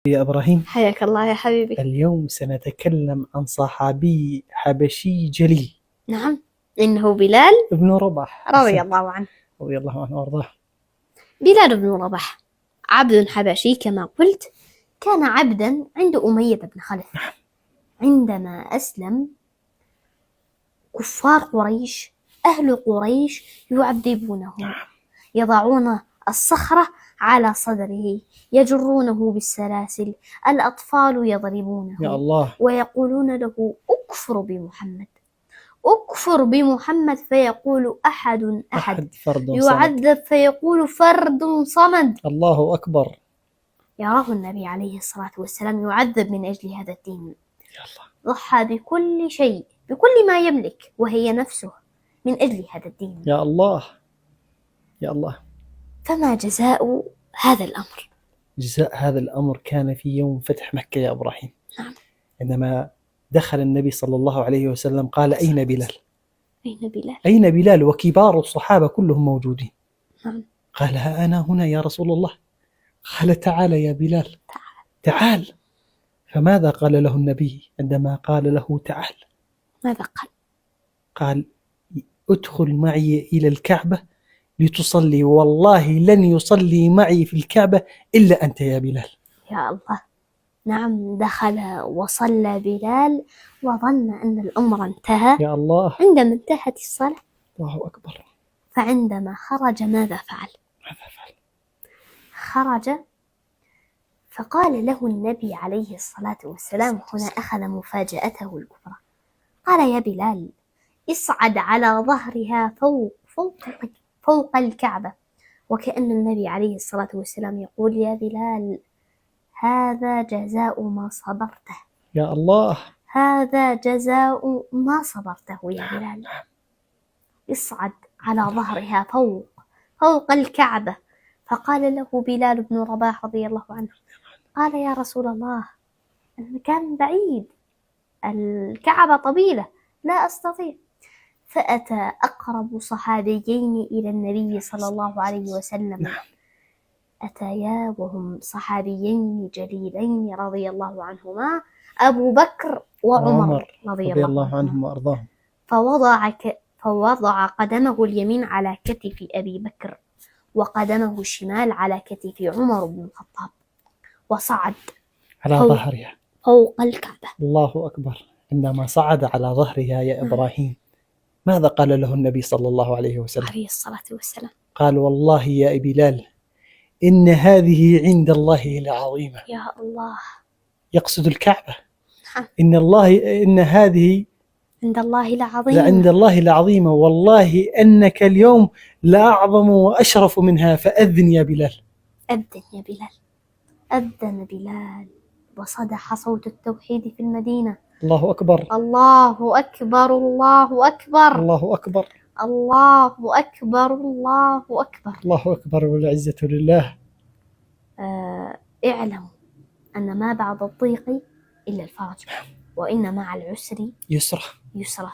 يا إبراهيم، حياك الله يا حبيبي. اليوم سنتكلم عن صحابي حبشي جليل. نعم، إنه بلال ابن رباح. رضي أحسنت. الله عنه. رضي الله عنه وأرضاه. بلال بن رباح عبد حبشي كما قلت، كان عبدا عند أمية بن خلف. عندما أسلم كفار قريش، أهل قريش يعذبونه، يضعون الصخرة على صدره، يجرونه بالسلاسل، الأطفال يا يضربونه الله. ويقولون له أكفر بمحمد، أكفر بمحمد، فيقول أحد أحد. فرد صمد. يعذب فيقول فرد صمد. الله أكبر. يراه النبي عليه الصلاة والسلام يعذب من أجل هذا الدين. يا الله. ضحى بكل شيء، بكل ما يملك وهي نفسه، من أجل هذا الدين. يا الله. يا الله. فما جزاء هذا الأمر؟ جزاء هذا الأمر كان في يوم فتح مكة يا إبراهيم. نعم. عندما دخل النبي صلى الله عليه وسلم قال: أين بلال؟ أين بلال؟ أين بلال؟ وكبار الصحابة كلهم موجودين. نعم. قال: ها أنا هنا يا رسول الله. قال: تعال يا بلال، تعال. فماذا قال له النبي عندما قال له تعال؟ ماذا قال؟ قال: ادخل معي إلى الكعبة لتصلي، والله لن يصلي معي في الكعبة إلا أنت يا بلال. يا الله. نعم، دخل وصلى بلال وظن أن الأمر انتهى. يا الله. عندما انتهت الصلاة، الله أكبر. فعندما خرج ماذا فعل؟ خرج فقال له النبي عليه الصلاة والسلام، هنا أخذ مفاجأته الكبرى. قال: يا بلال، اصعد على ظهرها فوق الكعبة. وكأن النبي عليه الصلاة والسلام يقول: يا بلال، هذا جزاء ما صبرته. يا الله. هذا جزاء ما صبرته يا بلال. اصعد على ظهرها فوق الكعبة. فقال له بلال بن رباح رضي الله عنه، قال: يا رسول الله، المكان بعيد، الكعبة طويلة، لا أستطيع. فأتى أقرب صحابيين إلى النبي صلى الله عليه وسلم، أتيا وهم صحابيين جليلين رضي الله عنهما، أبو بكر وعمر رضي الله عنهم وأرضاهم. فوضع قدمه اليمين على كتف أبي بكر، وقدمه الشمال على كتف عمر بن الخطاب، وصعد على ظهرها فوق الكعبة. الله أكبر. عندما صعد على ظهرها يا إبراهيم، ماذا قال له النبي صلى الله عليه وسلم؟ عليه الصلاة والسلام قال: والله يا بلال، إن هذه عند الله لعظيمة. يا الله. يقصد الكعبة. إن هذه عند الله لعظيمة. عند الله لعظيمة، والله أنك اليوم لأعظم وأشرف منها، فأذن يا بلال. أذن يا بلال. أذن بلال وصدح صوت التوحيد في المدينة. الله أكبر. الله أكبر. الله أكبر. الله أكبر. الله أكبر. الله أكبر. الله أكبر والعزة لله. اعلموا أن ما بعد الضيق إلا الفرج، وإن مع العسر يسرا.